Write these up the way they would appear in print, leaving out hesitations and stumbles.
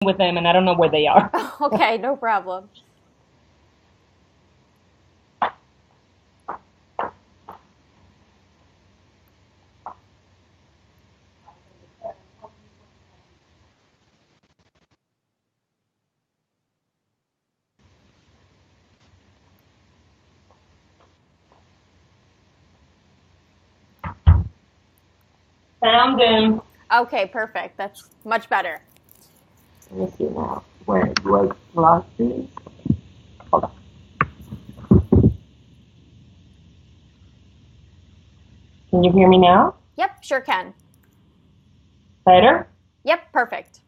with them and I don't know where they are. Okay, no problem. Found them. Okay, perfect. That's much better. Let me see now. Where do I plug this? Hold on. Can you hear me now? Yep, sure can. Better? Yep, perfect.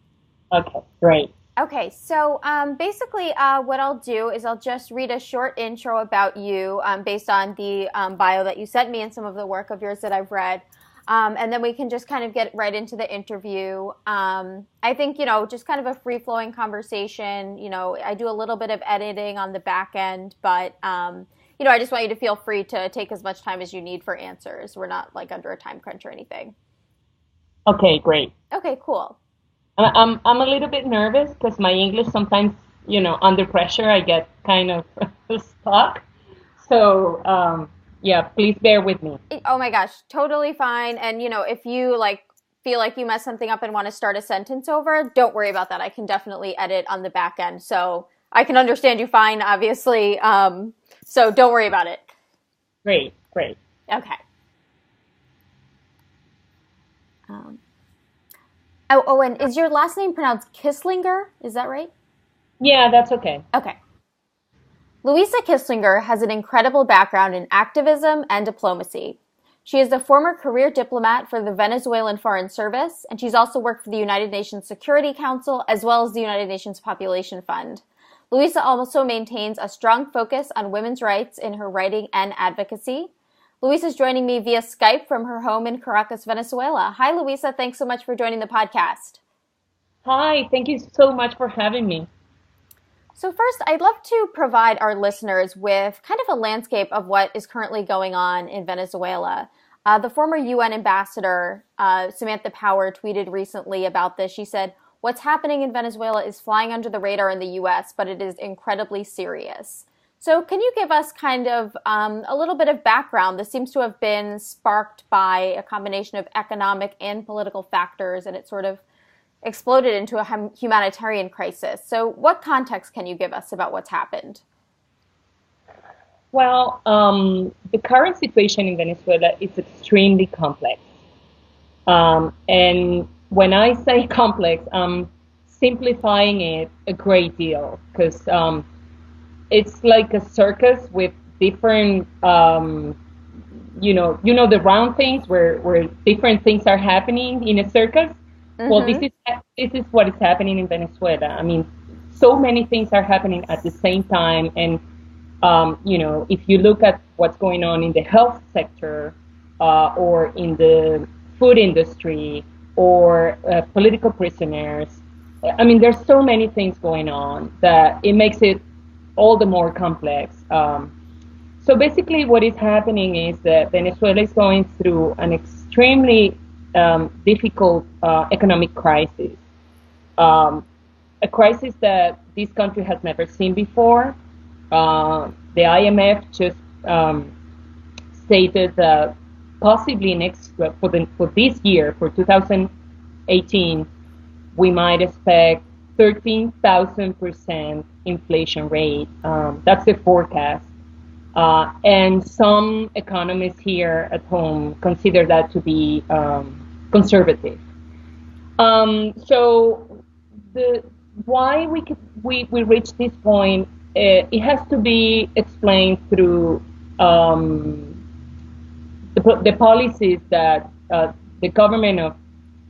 Okay, great. Okay, so basically, what I'll do is I'll just read a short intro about you based on the bio that you sent me and some of the work of yours that I've read. And then we can just kind of get right into the interview. I think, just kind of a free flowing conversation. I do a little bit of editing on the back end, but, I just want you to feel free to take as much time as you need for answers. We're not like under a time crunch or anything. Okay, great. Okay, cool. I'm a little bit nervous because my English sometimes, under pressure, I get kind of stuck. So, yeah, please bear with me. Oh my gosh, totally fine. And if you like feel like you messed something up and want to start a sentence over, don't worry about that. I can definitely edit on the back end, so I can understand you fine, obviously. So don't worry about it. Great, great. Okay. Um, oh, and is your last name pronounced Kisslinger? Is that right? Yeah, that's okay. Okay. Luisa Kisslinger has an incredible background in activism and diplomacy. She is a former career diplomat for the Venezuelan Foreign Service, and she's also worked for the United Nations Security Council as well as the United Nations Population Fund. Luisa also maintains a strong focus on women's rights in her writing and advocacy. Luisa is joining me via Skype from her home in Caracas, Venezuela. Hi, Luisa. Thanks so much for joining the podcast. Hi, thank you so much for having me. So first, I'd love to provide our listeners with kind of a landscape of what is currently going on in Venezuela. The former UN ambassador, Samantha Power, tweeted recently about this. She said, "What's happening in Venezuela is flying under the radar in the US, but it is incredibly serious." So can you give us kind of a little bit of background? This seems to have been sparked by a combination of economic and political factors, and it sort of exploded into a humanitarian crisis. So what context can you give us about what's happened? Well, the current situation in Venezuela is extremely complex. And when I say complex, I'm simplifying it a great deal because it's like a circus with different, the round things where different things are happening in a circus. Well, this Mm-hmm. is this is what is happening in Venezuela. I mean, so many things are happening at the same time, and if you look at what's going on in the health sector or in the food industry or political prisoners, I mean, there's so many things going on that it makes it all the more complex. So basically, what is happening is that Venezuela is going through an extremely difficult economic crisis, um, a crisis that this country has never seen before. The IMF just um, stated that possibly for this year, for 2018, we might expect 13,000% inflation rate. That's the forecast. And some economists here at home consider that to be conservative. So the why we reach this point, it has to be explained through the policies that the government of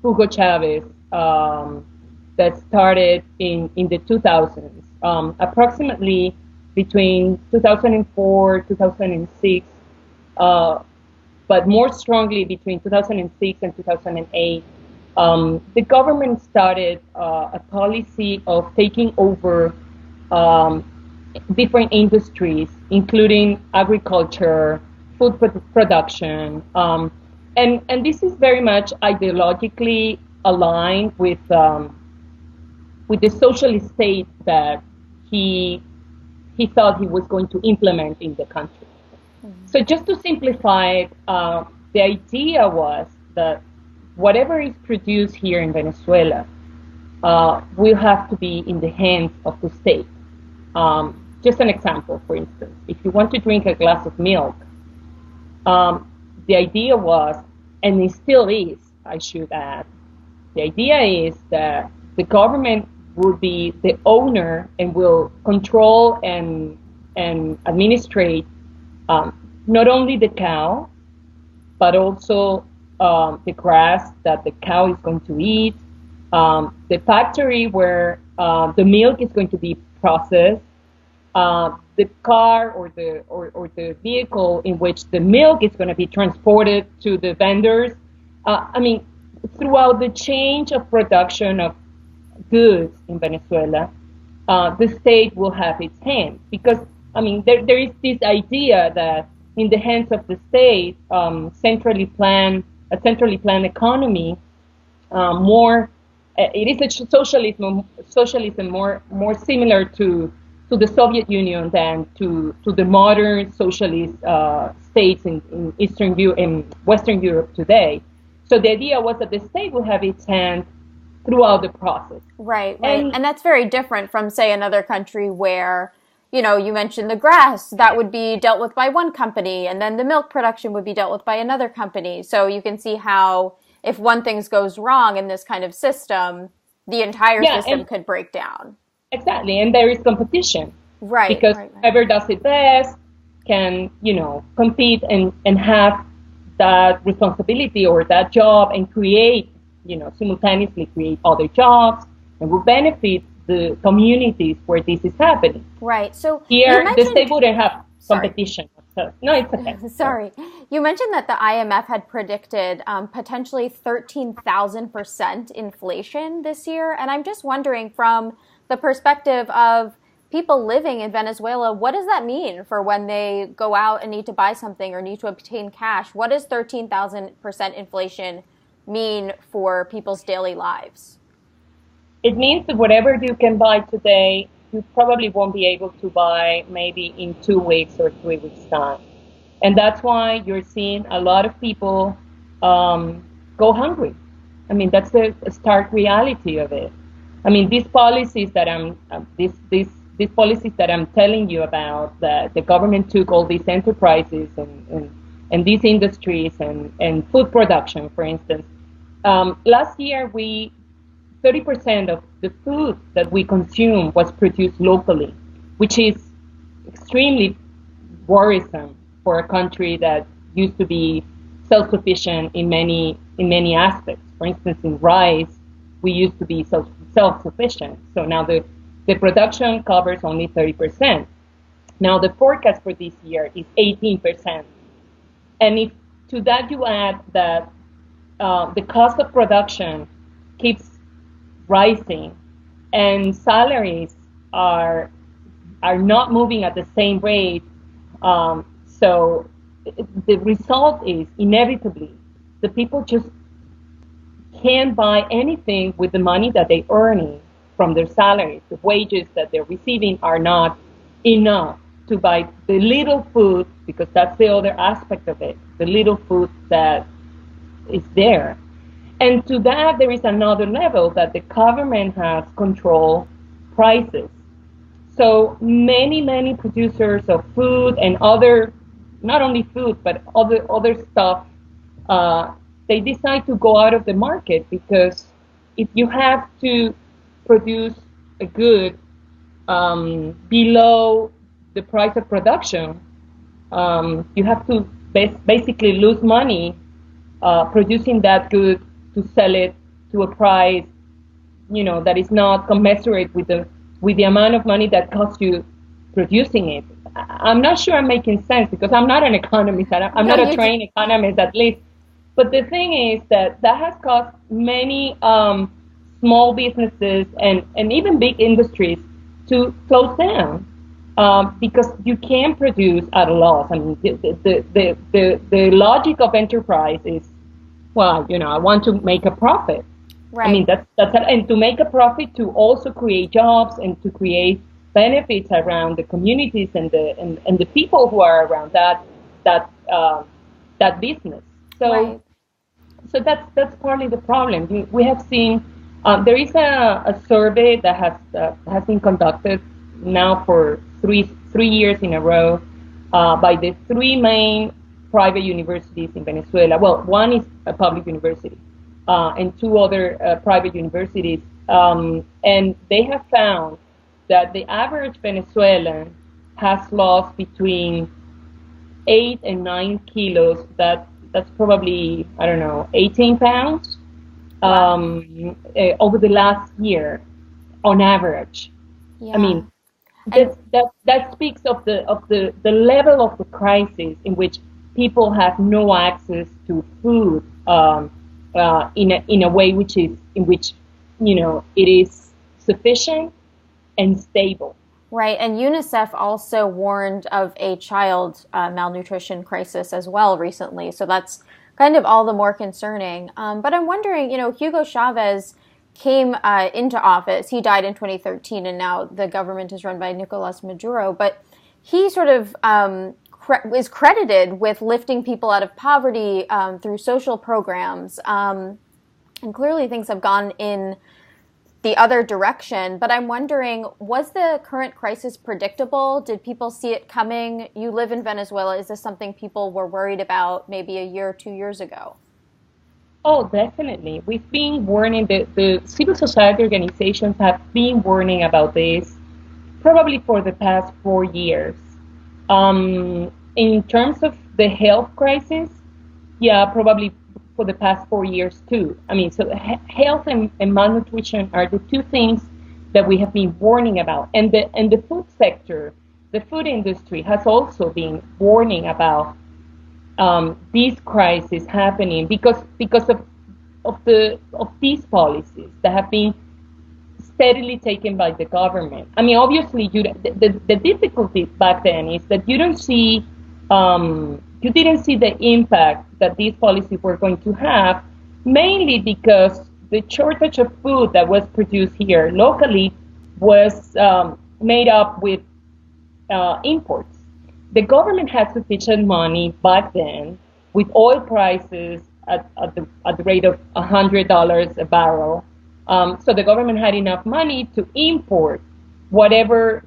Hugo Chavez that started in the 2000s, approximately between 2004 2006, but more strongly between 2006 and 2008. The government started a policy of taking over um, different industries, including agriculture, food production, and this is very much ideologically aligned with the socialist state that he thought he was going to implement in the country. So just to simplify it, the idea was that whatever is produced here in Venezuela will have to be in the hands of the state. Just an example, for instance, if you want to drink a glass of milk, the idea was, and it still is, I should add, the idea is that the government will be the owner and will control and administrate not only the cow, but also the grass that the cow is going to eat, the factory where the milk is going to be processed, the car or the vehicle in which the milk is going to be transported to the vendors. I mean, throughout the change of production of goods in Venezuela, the state will have its hand, because I mean there is this idea that in the hands of the state, centrally planned economy, it is a socialism more similar to the Soviet Union than to the modern socialist states in Eastern Europe and Western Europe today. So the idea was that the state will have its hand throughout the process. Right. And that's very different from, say, another country where, you know, you mentioned the grass, that would be dealt with by one company, and then the milk production would be dealt with by another company. So you can see how if one thing goes wrong in this kind of system, the entire system could break down. Exactly. And there is competition. Right. Because whoever does it best can, you know, compete and have that responsibility or that job and create, you know, simultaneously create other jobs and will benefit the communities where this is happening. Right. So here, the state wouldn't have competition. So, no, it's okay. Sorry. You mentioned that the IMF had predicted potentially 13,000% inflation this year. And I'm just wondering, from the perspective of people living in Venezuela, what does that mean for when they go out and need to buy something or need to obtain cash? What does 13,000% inflation mean for people's daily lives? It means that whatever you can buy today, you probably won't be able to buy maybe in 2 weeks or 3 weeks' time. And that's why you're seeing a lot of people go hungry. I mean, that's the stark reality of it. I mean, these policies that these policies that I'm telling you about, that the government took all these enterprises and these industries and food production, for instance. Last year, 30% of the food that we consume was produced locally, which is extremely worrisome for a country that used to be self-sufficient in many aspects. For instance, in rice, we used to be self-sufficient. So now the production covers only 30%. Now the forecast for this year is 18%. And if to that you add that the cost of production keeps rising and salaries are not moving at the same rate, so the result is inevitably the people just can't buy anything with the money that they're earning from their salaries. The wages that they're receiving are not enough to buy the little food, because that's the other aspect of it, the little food that is there. And to that, there is another level, that the government has control prices. So many producers of food and other, not only food, but other stuff, they decide to go out of the market, because if you have to produce a good below the price of production, you have to basically lose money producing that good to sell it to a price, you know, that is not commensurate with the amount of money that costs you producing it. I'm not sure I'm making sense, because I'm not an economist. I'm not a trained economist, at least. But the thing is that has caused many small businesses and even big industries to close down, because you can't produce at a loss. I mean, the logic of enterprise is, well, you know, I want to make a profit. I mean, Right. and to make a profit, to also create jobs and to create benefits around the communities and the people who are around that that business. So Right. that's partly the problem. We have seen there is a survey that has been conducted now for three years in a row by the three main private universities in Venezuela. Well, one is a public university, and two other private universities, and they have found that the average Venezuelan has lost between 8 and 9 kilos. That's probably, I don't know, 18 pounds Wow. over the last year on average. I Yeah. mean, And that speaks of the level of the crisis in which people have no access to food in a way which is in which it is sufficient and stable. right, and UNICEF also warned of a child malnutrition crisis as well recently. So that's kind of all the more concerning. But I'm wondering, Hugo Chavez came into office. He died in 2013, and now the government is run by Nicolas Maduro. But he sort of is credited with lifting people out of poverty through social programs. And clearly things have gone in the other direction. But I'm wondering, was the current crisis predictable? Did people see it coming? You live in Venezuela. Is this something people were worried about maybe a year or 2 years ago? Oh, definitely. We've been warning, the civil society organizations have been warning about this probably for the past 4 years. In terms of the health crisis, yeah, probably for the past 4 years too. I mean, so health and malnutrition are the two things that we have been warning about. And the food sector, the food industry has also been warning about these crises happening because of these policies that have been steadily taken by the government. I mean, obviously, the difficulty back then is that you didn't see the impact that these policies were going to have, mainly because the shortage of food that was produced here locally was made up with imports. The government had sufficient money back then, with oil prices at the rate of $100 a barrel. So the government had enough money to import whatever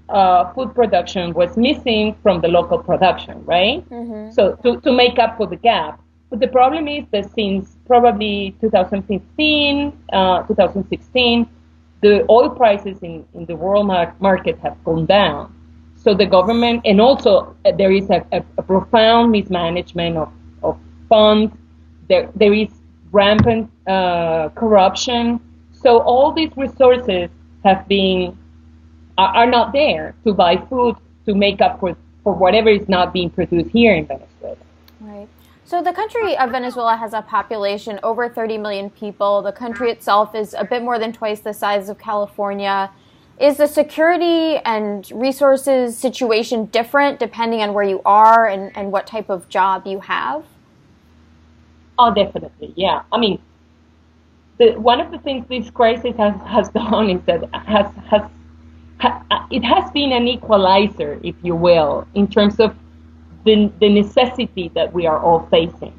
food production was missing from the local production, right? Mm-hmm. So to make up for the gap. But the problem is that since probably 2015, 2016, the oil prices in the world market have gone down. So the government, and also there is a profound mismanagement of funds. There is rampant corruption. So all these resources are not there to buy food to make up for whatever is not being produced here in Venezuela. Right. So the country of Venezuela has a population over 30 million people. The country itself is a bit more than twice the size of California. Is the security and resources situation different depending on where you are and what type of job you have? Oh, definitely, yeah. I mean, one of the things this crisis has done is that it has been an equalizer, if you will, in terms of the necessity that we are all facing,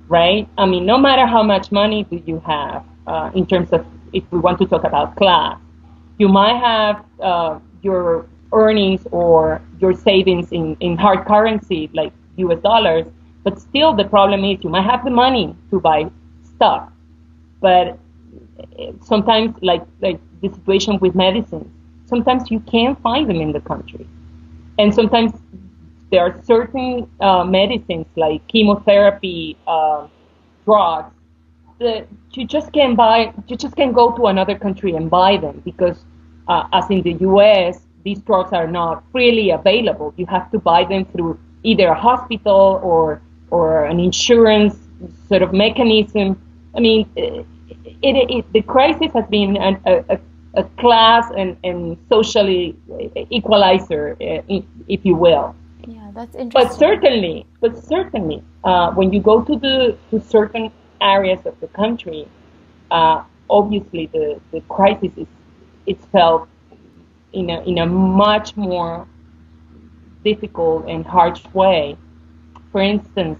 right? I mean, no matter how much money do you have, in terms of, if we want to talk about class, you might have your earnings or your savings in hard currency like US dollars, but still the problem is you might have the money to buy stuff, but sometimes, like the situation with medicines, sometimes you can't find them in the country. And sometimes there are certain medicines like chemotherapy drugs that you just can't buy. You just can't go to another country and buy them because, as in the U.S., these drugs are not freely available. You have to buy them through either a hospital or an insurance sort of mechanism. I mean, the crisis has been a class and socially equalizer, if you will. Yeah, that's But interesting. certainly, when you go to certain areas of the country, obviously the crisis is it's felt in a much more difficult and harsh way. For instance,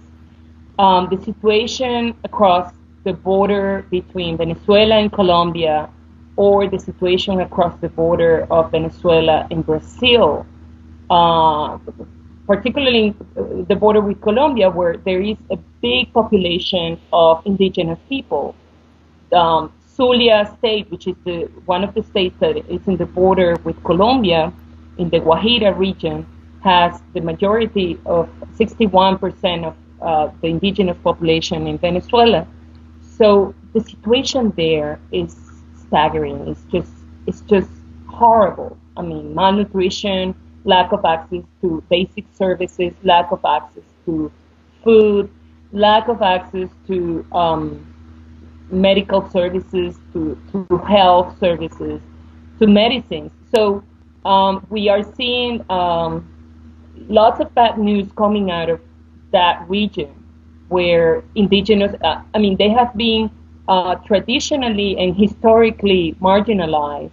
the situation across the border between Venezuela and Colombia, or the situation across the border of Venezuela and Brazil, uh, particularly the border with Colombia, where there is a big population of indigenous people. Zulia state, which is one of the states that is in the border with Colombia, in the Guajira region, has the majority of 61% of the indigenous population in Venezuela. So the situation there is staggering. It's just horrible. I mean, malnutrition, lack of access to basic services, lack of access to food, lack of access to medical services, to health services, to medicines. So we are seeing lots of bad news coming out of that region where indigenous, they have been traditionally and historically marginalized.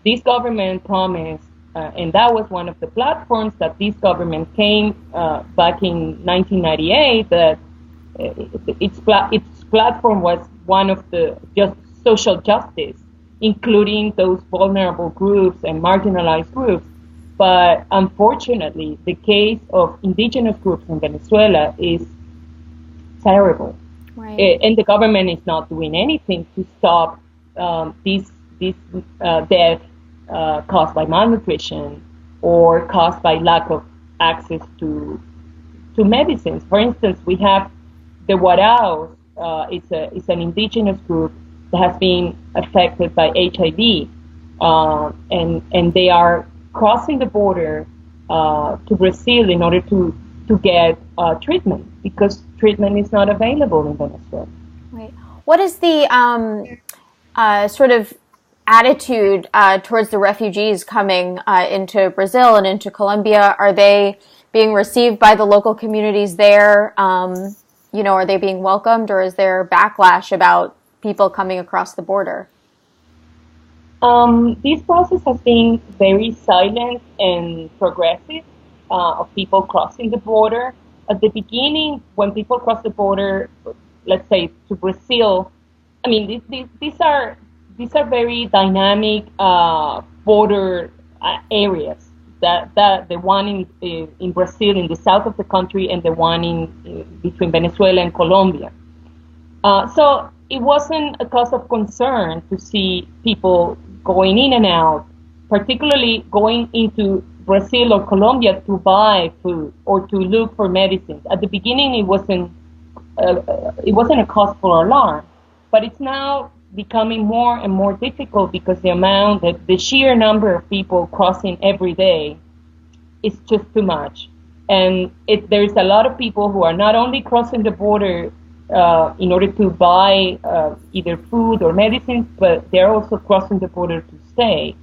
This government promised, and that was one of the platforms that this government came back in 1998, that its platform was one of the just social justice, including those vulnerable groups and marginalized groups. But unfortunately, the case of indigenous groups in Venezuela is terrible. Right. And the government is not doing anything to stop this death caused by malnutrition or caused by lack of access to medicines. For instance, we have the Waraos. It's an indigenous group that has been affected by HIV, and they are crossing the border to Brazil in order to get treatment, because treatment is not available in Venezuela. Right. What is the sort of attitude towards the refugees coming into Brazil and into Colombia? Are they being received by the local communities there? Are they being welcomed, or is there backlash about people coming across the border? This process has been very silent and progressive of people crossing the border. At the beginning, when people cross the border, let's say to Brazil, these are very dynamic border areas. That the one in Brazil, in the south of the country, and the one in between Venezuela and Colombia. So it wasn't a cause of concern to see people going in and out, particularly going into Brazil or Colombia to buy food or to look for medicines. At the beginning, it wasn't a cause for alarm, but it's now becoming more and more difficult because the sheer number of people crossing every day is just too much. And there's a lot of people who are not only crossing the border in order to buy either food or medicines, but they're also crossing the border to stay.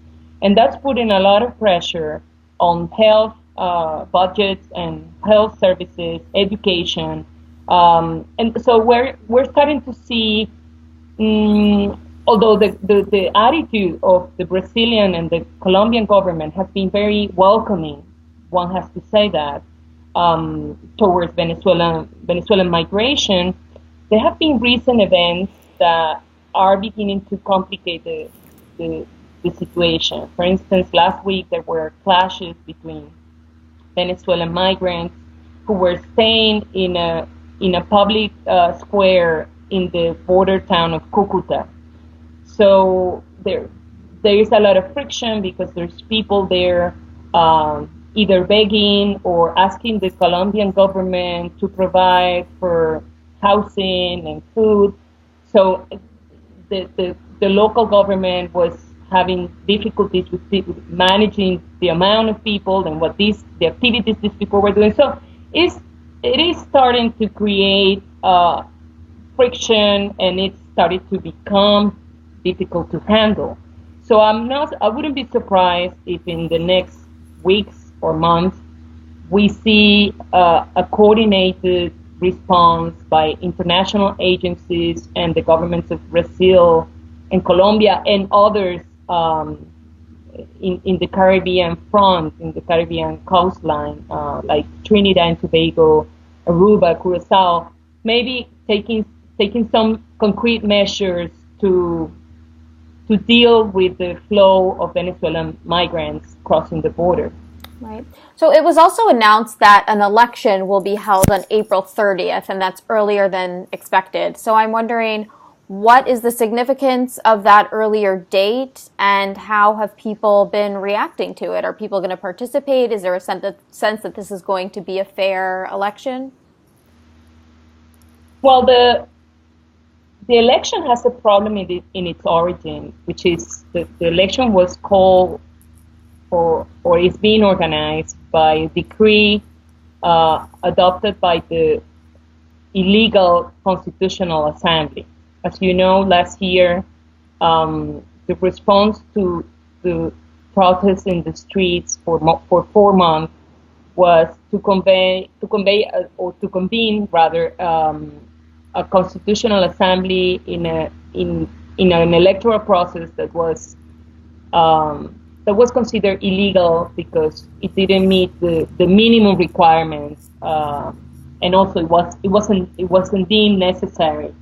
And that's putting a lot of pressure on health budgets and health services, education. And so we're starting to see, although the attitude of the Brazilian and the Colombian government has been very welcoming, one has to say that, towards Venezuelan migration, there have been recent events that are beginning to complicate the situation. For instance, last week there were clashes between Venezuelan migrants who were staying in a public square in the border town of Cucuta. So there is a lot of friction because there's people there either begging or asking the Colombian government to provide for housing and food. So the local government was having difficulties with managing the amount of people and the activities these people were doing. So it is starting to create friction, and it started to become difficult to handle. So I wouldn't be surprised if in the next weeks or months we see a coordinated response by international agencies and the governments of Brazil and Colombia and others in the Caribbean front, in the Caribbean coastline, like Trinidad and Tobago, Aruba, Curacao, maybe taking some concrete measures to deal with the flow of Venezuelan migrants crossing the border. Right. So it was also announced that an election will be held on April 30th, and that's earlier than expected. So I'm wondering, what is the significance of that earlier date, and how have people been reacting to it? Are people going to participate? Is there a sense that this is going to be a fair election? Well, the election has a problem in its origin, which is the election was called or is being organized by a decree adopted by the illegal Constitutional Assembly. As you know, last year, the response to the protests in the streets for 4 months was to convene a constitutional assembly in an electoral process that was considered illegal because it didn't meet the minimum requirements, and also it wasn't deemed necessary.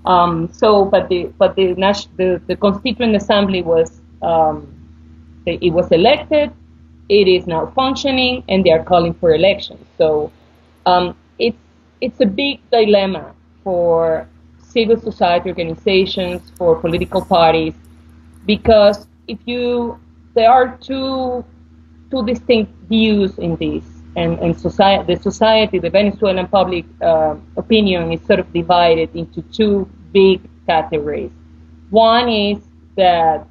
But the Constituent Assembly was elected. It is now functioning, and they are calling for elections. So it's a big dilemma for civil society organizations, for political parties, because there are two distinct views in this, and the Venezuelan public opinion is sort of divided into two big categories. One is that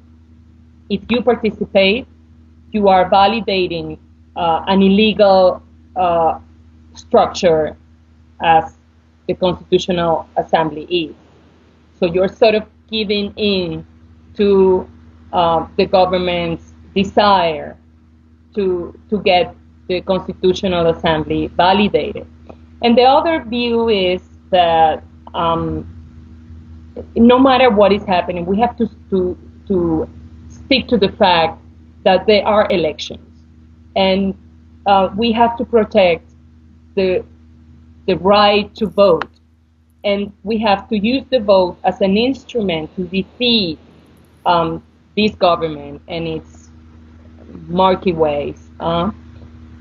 if you participate, you are validating an illegal structure as the Constitutional Assembly is. So you're sort of giving in to the government's desire to get the Constitutional Assembly validated. And the other view is that no matter what is happening, we have to stick to the fact that there are elections, and we have to protect the right to vote, and we have to use the vote as an instrument to defeat this government and its murky ways.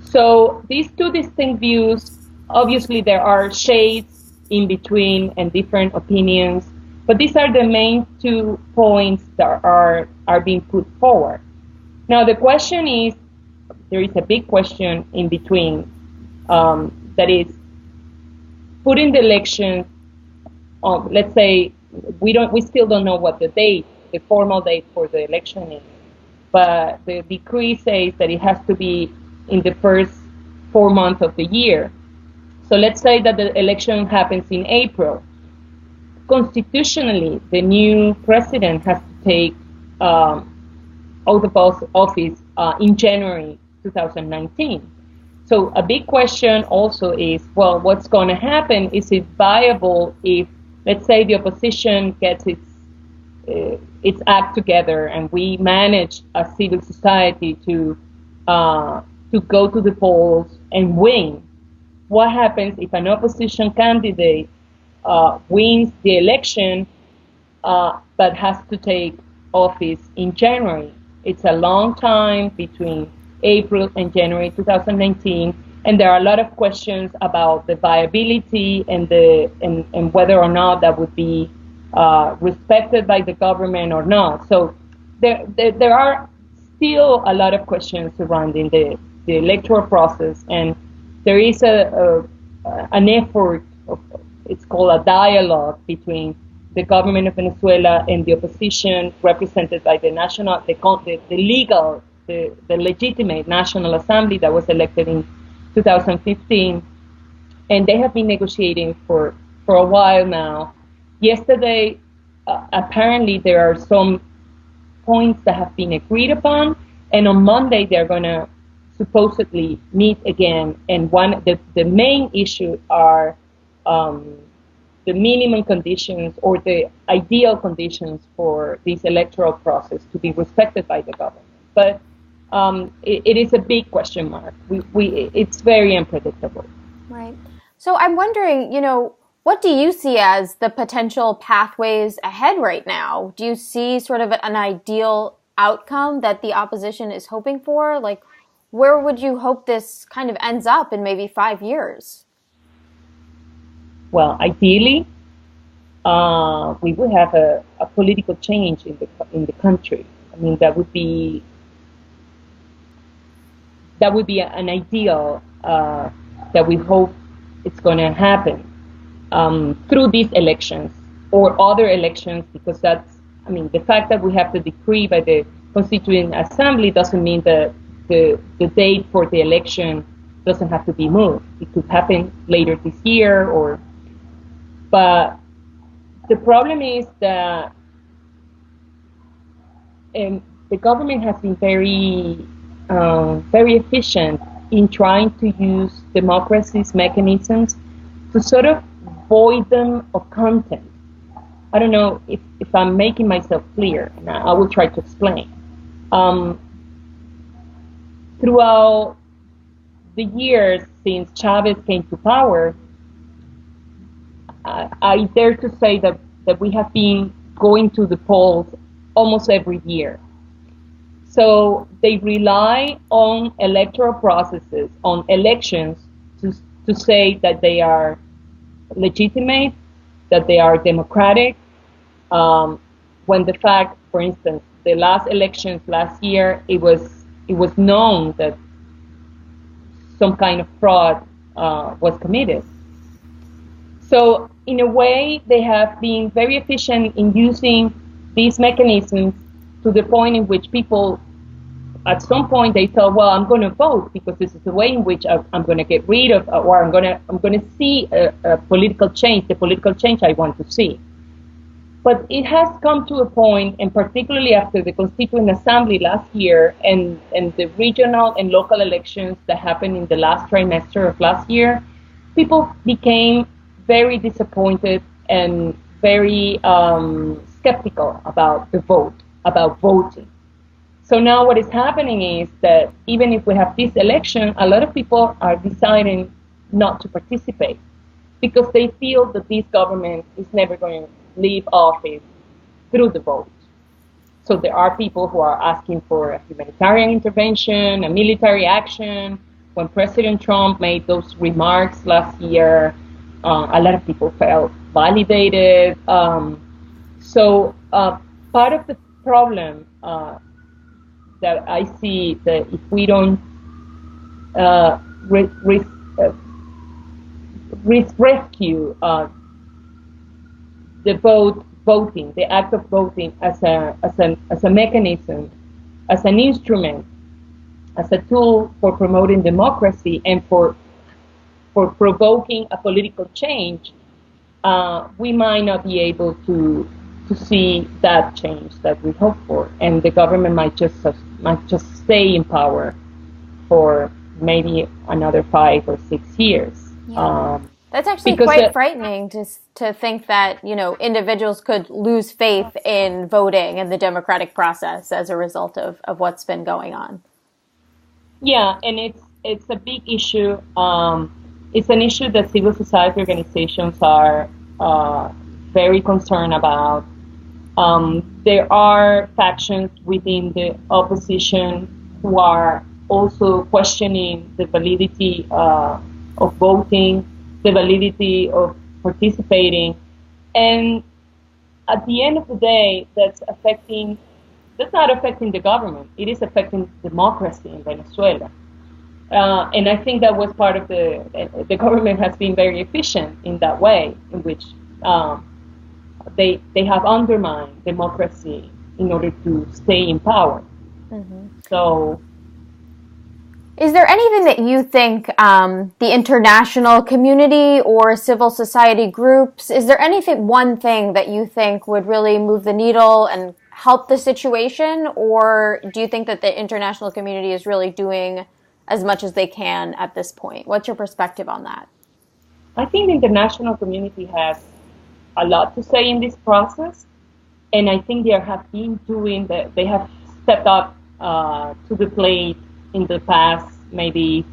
So these two distinct views, obviously there are shades in between and different opinions, but these are the main 2 points that are being put forward. Now the question is, there is a big question in between, that is putting the election on, let's say, we still don't know what the formal date for the election is, but the decree says that it has to be in the first 4 months of the year. So let's say that the election happens in April. Constitutionally, the new president has to take oath of office in January 2019. So a big question also is, well, what's going to happen? Is it viable if, let's say, the opposition gets its act together and we manage as civil society to go to the polls and win? What happens if an opposition candidate wins the election but has to take office in January? It's a long time between April and January 2019, and there are a lot of questions about the viability and whether or not that would be respected by the government or not. So there are still a lot of questions surrounding the electoral process, and there is an effort, it's called a dialogue between the government of Venezuela and the opposition, represented by the legitimate National Assembly that was elected in 2015, and they have been negotiating for a while now. Yesterday, apparently there are some points that have been agreed upon, and on Monday they're going to supposedly meet again. And the main issue are the minimum conditions or the ideal conditions for this electoral process to be respected by the government. But it is a big question mark. It's very unpredictable. Right. So I'm wondering, what do you see as the potential pathways ahead right now? Do you see sort of an ideal outcome that the opposition is hoping for? Like, where would you hope this kind of ends up in maybe 5 years? Well, ideally, we would have a political change in the country. I mean, that would be an ideal that we hope it's going to happen through these elections or other elections, because the fact that we have the decree by the Constituent Assembly doesn't mean that the date for the election doesn't have to be moved. It could happen later this year, but the problem is that the government has been very efficient in trying to use democracy's mechanisms to sort of void them of content. I don't know if I'm making myself clear, and I will try to explain. Throughout the years since Chavez came to power, I dare to say that we have been going to the polls almost every year. So they rely on electoral processes, on elections, to say that they are legitimate, that they are democratic, when the fact, for instance, the last elections last year, it was known that some kind of fraud was committed. So in a way, they have been very efficient in using these mechanisms to the point in which people, at some point, they thought, well, I'm going to vote because this is the way in which I'm going to get rid of, or I'm going to see a political change, the political change I want to see. But it has come to a point, and particularly after the Constituent Assembly last year and the regional and local elections that happened in the last trimester of last year, people became very disappointed and very skeptical about the vote, about voting. So now what is happening is that even if we have this election, a lot of people are deciding not to participate because they feel that this government is never going to leave office through the vote. So there are people who are asking for a humanitarian intervention, a military action. When President Trump made those remarks last year, a lot of people felt validated. So part of the problem that I see that if we don't rescue the voting, the act of voting as a mechanism, as an instrument, as a tool for promoting democracy and for provoking a political change, we might not be able to see that change that we hope for, and the government might just stay in power for maybe another 5 or 6 years. Yeah. That's actually quite frightening to think that, individuals could lose faith in voting and the democratic process as a result of what's been going on. Yeah, and it's a big issue. It's an issue that civil society organizations are very concerned about. There are factions within the opposition who are also questioning the validity of voting, the validity of participating, and at the end of the day, that's not affecting the government. It is affecting democracy in Venezuela, and I think that was part of the government has been very efficient in that way, in which they have undermined democracy in order to stay in power. Mm-hmm. So. Is there anything that you think the international community or civil society groups, is there one thing that you think would really move the needle and help the situation? Or do you think that the international community is really doing as much as they can at this point? What's your perspective on that? I think the international community has a lot to say in this process, and I think they have been doing that. They have stepped up to the plate in the past maybe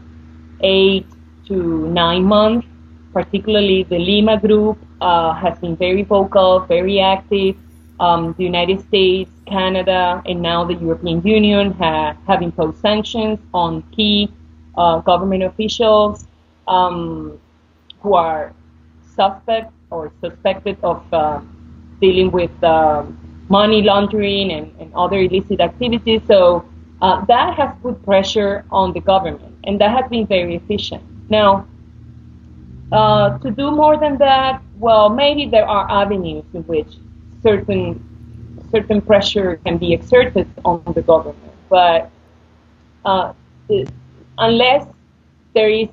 8 to 9 months. Particularly, the Lima group has been very vocal, very active. The United States, Canada, and now the European Union have imposed sanctions on key government officials who are suspected of dealing with money laundering and other illicit activities. So that has put pressure on the government, and that has been very efficient. Now, to do more than that, well, maybe there are avenues in which certain pressure can be exerted on the government, but unless there is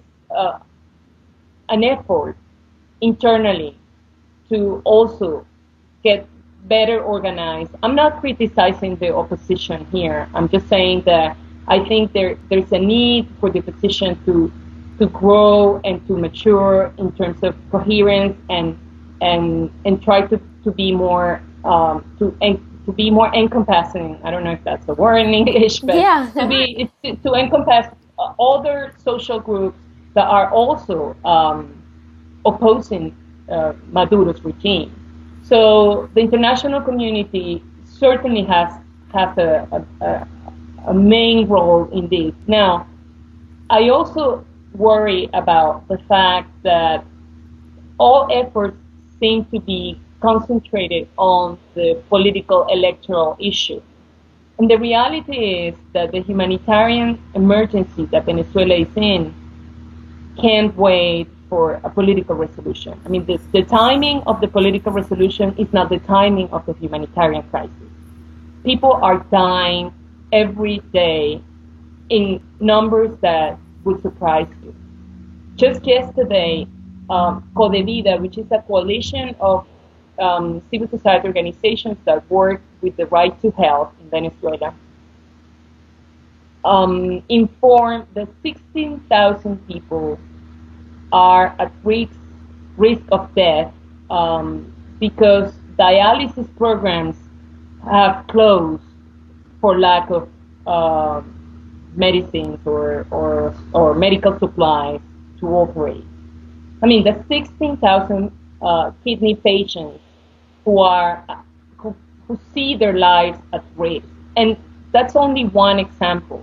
an effort internally to also get better organized. I'm not criticizing the opposition here. I'm just saying that I think there's a need for the opposition to grow and to mature in terms of coherence and try to be more to be more encompassing. I don't know if that's a word in English, but yeah. to encompass other social groups that are also opposing Maduro's regime. So the international community certainly has a main role in this. Now, I also worry about the fact that all efforts seem to be concentrated on the political electoral issue. And the reality is that the humanitarian emergency that Venezuela is in can't wait for a political resolution. I mean, the timing of the political resolution is not the timing of the humanitarian crisis. People are dying every day in numbers that would surprise you. Just yesterday, Codevida, which is a coalition of civil society organizations that work with the right to health in Venezuela, informed that 16,000 people are at risk of death because dialysis programs have closed for lack of medicines or medical supplies to operate. I mean, the 16,000 kidney patients who see their lives at risk, and that's only one example.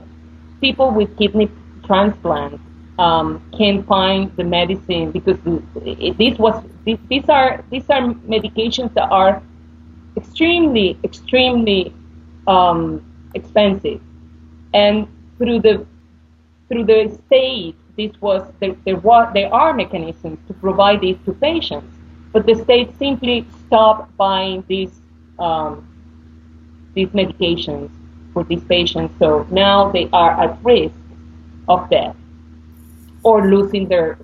People with kidney transplants can't find the medicine because these are medications that are extremely expensive, and through the state, there are mechanisms to provide these to patients, but the state simply stopped buying these medications for these patients. So now they are at risk of death or losing their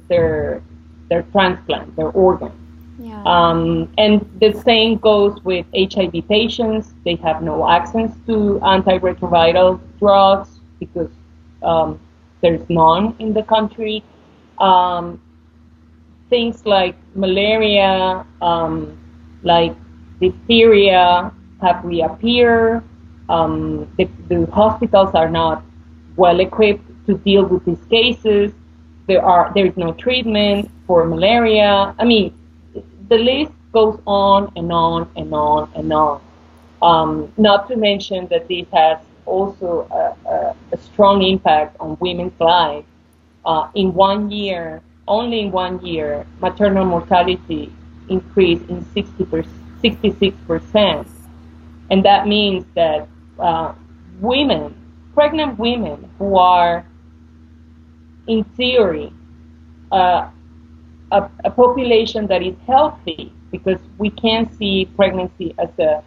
transplant, their organ. Yeah. And the same goes with HIV patients. They have no access to antiretroviral drugs because there's none in the country. Things like malaria, like diphtheria have reappeared. The hospitals are not well equipped to deal with these cases. There is no treatment for malaria. I mean, the list goes on and on and on and on. Not to mention that this has also a strong impact on women's lives. In 1 year, only in 1 year, maternal mortality increased in 66%. And that means that pregnant women who are, in theory, a population that is healthy, because we can't see pregnancy as a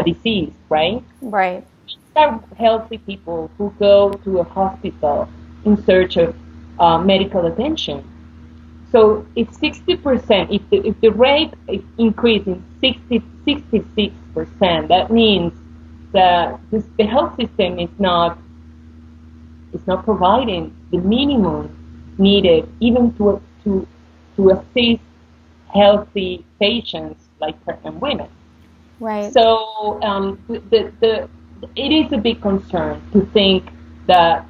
disease, right? Right. These are healthy people who go to a hospital in search of medical attention. So if 60%, if the rate is increasing 66%, that means that the health system is not providing the minimum needed even to assist healthy patients like pregnant women. Right. So it is a big concern to think that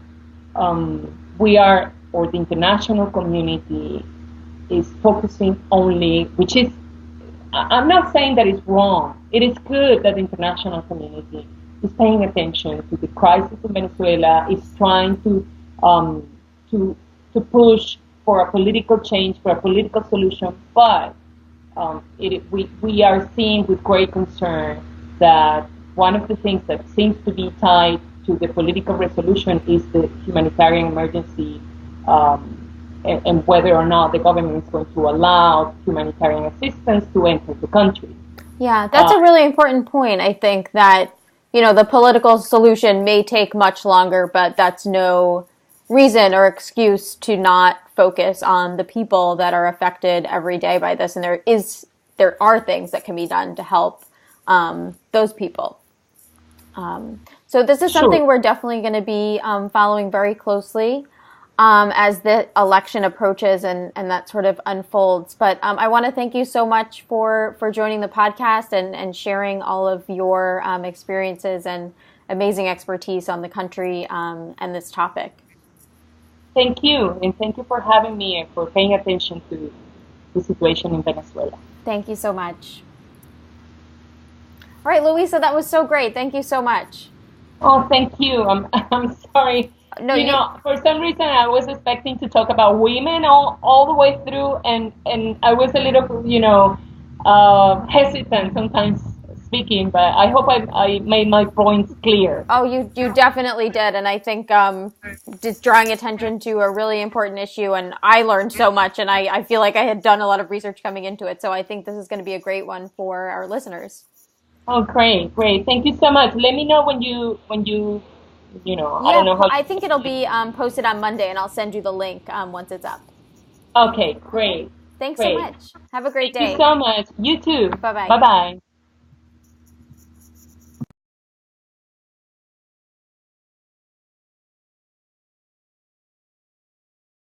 we are, or the international community is focusing only, which is, I'm not saying that it's wrong. It is good that the international community is paying attention to the crisis in Venezuela, is trying um, to push for a political change, for a political solution, but we are seeing with great concern that one of the things that seems to be tied to the political resolution is the humanitarian emergency, and whether or not the government is going to allow humanitarian assistance to enter the country. Yeah, that's a really important point. I think that, the political solution may take much longer, but that's no reason or excuse to not focus on the people that are affected every day by this. And there are things that can be done to help those people. So this is something we're definitely going to be following very closely as the election approaches and that sort of unfolds. But I want to thank you so much for joining the podcast and sharing all of your experiences and amazing expertise on the country and this topic. Thank you, and thank you for having me and for paying attention to the situation in Venezuela. Thank you so much. All right, Luisa, that was so great. Thank you so much. Oh, thank you. I'm sorry. No, for some reason I was expecting to talk about women all the way through, and I was a little, hesitant sometimes speaking, but I hope I made my points clear. Oh, you definitely did, and I think just drawing attention to a really important issue, and I learned so much, and I feel like I had done a lot of research coming into it, so I think this is going to be a great one for our listeners. Oh, great. Thank you so much. Let me know when you I don't know how. I think it'll be posted on Monday, and I'll send you the link once it's up. Okay, great. Thanks so much. Have a great day. Thank you so much. You too. Bye-bye. Bye-bye.